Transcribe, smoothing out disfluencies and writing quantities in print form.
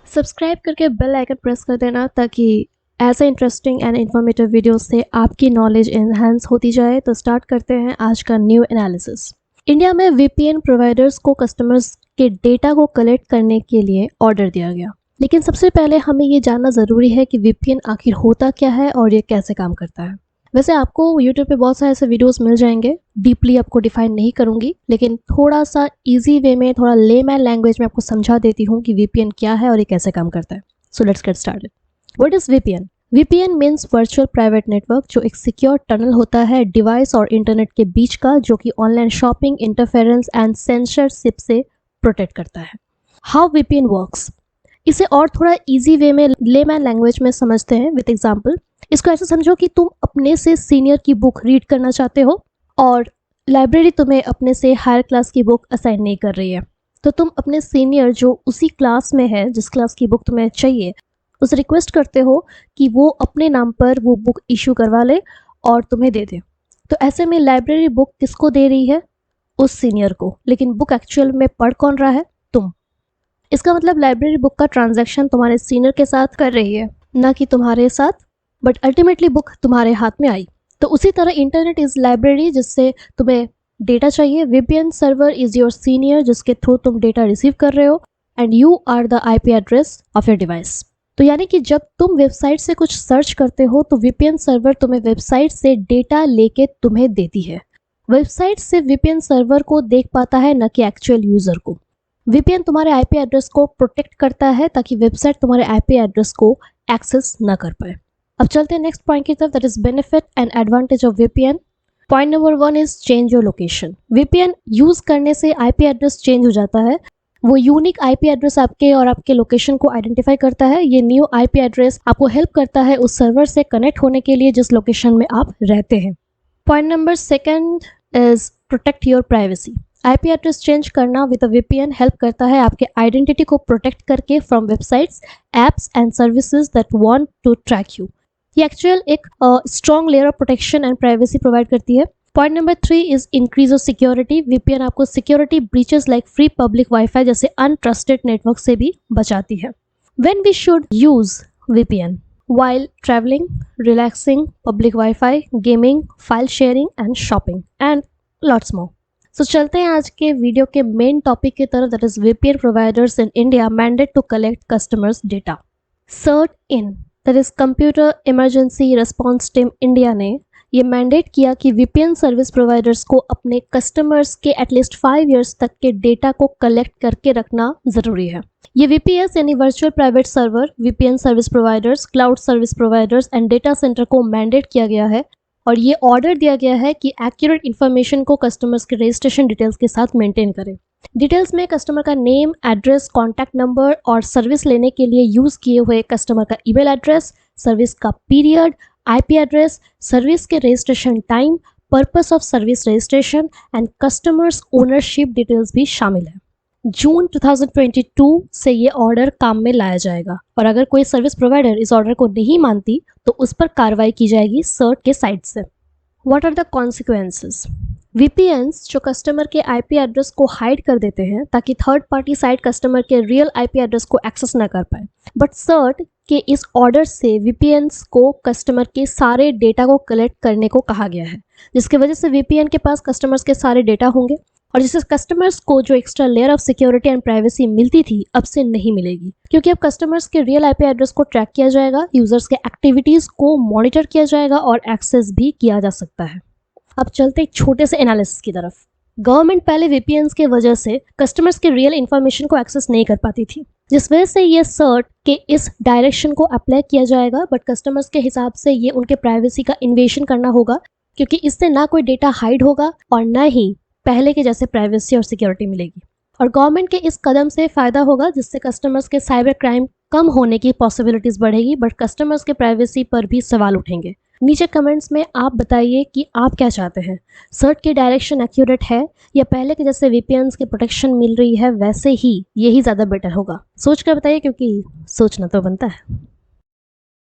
Subscribe करके bell icon press कर देना ताकि ऐसे इंटरेस्टिंग एंड इन्फॉर्मेटिव वीडियोस से आपकी नॉलेज एनहांस होती जाए। तो स्टार्ट करते हैं आज का न्यू एनालिसिस। इंडिया में वीपीएन प्रोवाइडर्स को कस्टमर्स के डेटा को कलेक्ट करने के लिए ऑर्डर दिया गया, लेकिन सबसे पहले हमें ये जानना ज़रूरी है कि वीपीएन आखिर होता क्या है और ये कैसे काम करता है। वैसे आपको YouTube पे बहुत सारे ऐसे वीडियोस मिल जाएंगे, डीपली आपको डिफाइन नहीं करूंगी, लेकिन थोड़ा सा इजी वे में, थोड़ा लेमैन लैंग्वेज में आपको समझा देती हूँ कि VPN क्या है और ये कैसे काम करता है। So let's get started. What is VPN? VPN means virtual private network, जो एक सिक्योर टनल होता है डिवाइस और इंटरनेट के बीच का, जो कि online shopping, interference and censorship से प्रोटेक्ट करता है। हाउ VPN वर्क्स, इसे और थोड़ा इजी वे में लेमैन लैंग्वेज में समझते हैं विद एग्जांपल। इसको ऐसे समझो कि तुम अपने से सीनियर की बुक रीड करना चाहते हो और लाइब्रेरी तुम्हें अपने से हायर क्लास की बुक असाइन नहीं कर रही है, तो तुम अपने सीनियर जो उसी क्लास में है, जिस क्लास की बुक तुम्हें चाहिए, उसे रिक्वेस्ट करते हो कि वो अपने नाम पर वो बुक इशू करवा ले और तुम्हें दे दे। तो ऐसे में लाइब्रेरी बुक किसको दे रही है? उस सीनियर को, लेकिन बुक एक्चुअल में पढ़ कौन रहा है? तुम। इसका मतलब लाइब्रेरी बुक का ट्रांजैक्शन तुम्हारे सीनियर के साथ कर रही है, ना कि तुम्हारे साथ, बट अल्टीमेटली बुक तुम्हारे हाथ में आई। तो उसी तरह इंटरनेट इज लाइब्रेरी जिससे तुम्हें डेटा चाहिए। VPN server is your senior जिसके थ्रू तुम डेटा रिसीव कर रहे हो, and you are the IP address of your device. तो यानी कि जब तुम वेबसाइट से कुछ सर्च करते हो तो VPN सर्वर तुम्हें वेबसाइट से डेटा लेके तुम्हें देती है। वेबसाइट से VPN सर्वर को देख पाता है, न कि एक्चुअल यूजर को। VPN तुम्हारे IP एड्रेस को प्रोटेक्ट करता है ताकि वेबसाइट तुम्हारे IP एड्रेस को एक्सेस न कर पाए। अब चलते हैं नेक्स्ट पॉइंट की तरफ, that is benefit and advantage of VPN। Point number 1 is change your location. VPN use करने से IP एड्रेस चेंज हो जाता है। वो यूनिक IP एड्रेस आपके और आपके लोकेशन को आइडेंटिफाई करता है। ये न्यू IP एड्रेस आपको हेल्प करता है उस सर्वर से कनेक्ट होने के लिए जिस लोकेशन में आप रहते हैं। Point number 2 is protect your privacy. IP address change करना विद अ VPN हेल्प करता है आपके आइडेंटिटी को प्रोटेक्ट करके from websites, apps and services that want to track you. ये एक्चुअल एक strong layer of protection and privacy provide करती है। Point number 3 is increase of security. VPN आपको security breaches like free public wifi जैसे untrusted network से भी बचाती है। When we should use VPN? while traveling, relaxing, public Wi-Fi, gaming, file sharing and shopping and lots more. So चलते हैं आज के वीडियो के मेन टॉपिक की तरफ, that is VPN providers in India mandate to collect customers data. CERT-in, that is computer emergency response team India ने ये mandate किया कि VPN सर्विस प्रोवाइडर्स को अपने कस्टमर्स के एटलीस्ट 5 इयर्स तक के डेटा को कलेक्ट करके रखना जरूरी है। ये VPS यानी virtual private server, VPN service providers, cloud service providers and data centre को मैंडेट किया गया है और ये ऑर्डर दिया गया है कि एक्यूरेट इन्फॉर्मेशन को कस्टमर्स के रजिस्ट्रेशन डिटेल्स के साथ मेंटेन करें। डिटेल्स में कस्टमर का नेम, एड्रेस, कॉन्टैक्ट नंबर और सर्विस लेने के लिए यूज किए हुए कस्टमर का ईमेल एड्रेस, सर्विस का पीरियड, IP एड्रेस, सर्विस के registration time, purpose of service registration and customers ownership details भी शामिल है। जून 2022 से ये ऑर्डर काम में लाया जाएगा और अगर कोई सर्विस प्रोवाइडर इस ऑर्डर को नहीं मानती तो उस पर कार्रवाई की जाएगी CERT के साइड से। What are the consequences? VPNs जो कस्टमर के IP एड्रेस को हाइड कर देते हैं ताकि थर्ड पार्टी साइट कस्टमर के रियल IP एड्रेस को एक्सेस ना कर पाए, बट CERT के इस ऑर्डर से VPNs को कस्टमर के सारे डेटा को कलेक्ट करने को कहा गया है, जिसकी वजह से VPN के पास कस्टमर्स के सारे डेटा होंगे और जिससे कस्टमर्स को जो extra layer of security and privacy मिलती थी अब से नहीं मिलेगी, क्योंकि अब कस्टमर्स के रियल IP एड्रेस को ट्रैक किया जाएगा, यूजर्स के एक्टिविटीज को मॉनिटर किया जाएगा और एक्सेस भी किया जा सकता है। अब चलते एक छोटे से एनालिसिस की तरफ। गवर्नमेंट पहले VPNs के वजह से कस्टमर्स के रियल इन्फॉर्मेशन को एक्सेस नहीं कर पाती थी, जिस वजह से ये CERT के इस डायरेक्शन को अप्लाई किया जाएगा, बट कस्टमर्स के हिसाब से ये उनके प्राइवेसी का इन्वेशन करना होगा, क्योंकि इससे ना कोई डेटा हाइड होगा और ना ही पहले के जैसे प्राइवेसी और सिक्योरिटी मिलेगी। और गवर्नमेंट के इस कदम से फायदा होगा जिससे कस्टमर्स के साइबर क्राइम कम होने की पॉसिबिलिटीज बढ़ेगी, बट कस्टमर्स के प्राइवेसी पर भी सवाल उठेंगे। नीचे कमेंट्स में आप बताइए कि आप क्या चाहते हैं, CERT की डायरेक्शन एक्यूरेट है या पहले के जैसे VPNs के प्रोटेक्शन मिल रही है वैसे ही यही ज़्यादा बेटर होगा? सोच कर बताइए, क्योंकि सोचना तो बनता है।